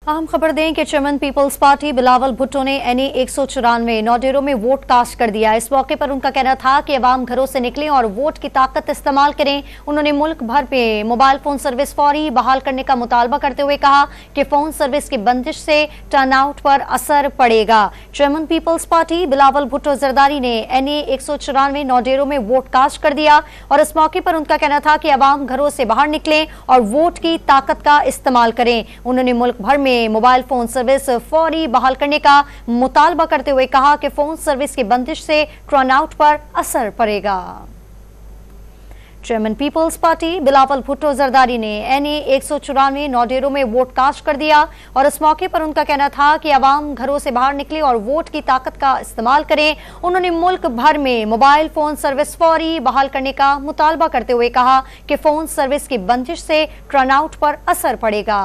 अहम खबर दें कि chairman Peoples Party Bilawal Bhutto ने NE 194 नौडेरों में वोट कास्ट कर दिया। इस मौके पर उनका कहना था कि अवाम घरों से निकलें और वोट की ताकत इस्तेमाल करें। उन्होंने मुल्क भर में मोबाइल फोन सर्विस फौरी बहाल करने का मुतालबा करते हुए कहा कि फोन सर्विस की बंदिश से टर्नआउट पर असर पड़ेगा। Chairman Peoples Party Bilawal Bhutto Zardari ने NE 194 नौडेरों में वोट कास्ट कर दिया और इस मौके पर उनका कहना था कि अवाम घरों से बाहर निकलें और वोट की ताकत का इस्तेमाल करें। उन्होंने मुल्क भर में मोबाइल फोन सर्विस फौरी बहाल करने का मुतालबा करते हुए कहा कि फोन सर्विस की बंदिश से टर्नआउट पर असर पड़ेगा। Chairman Peoples Party Bilawal Bhutto Zardari ने NE 194 नौडेरों में वोट कास्ट कर दिया और इस मौके पर उनका कहना था कि अवाम घरों से बाहर निकले और वोट की ताकत का इस्तेमाल करें। उन्होंने मुल्क भर में मोबाइल फोन सर्विस फौरी बहाल करने का मुतालबा करते हुए कहा कि फोन सर्विस की बंदिश से टर्नआउट पर असर पड़ेगा।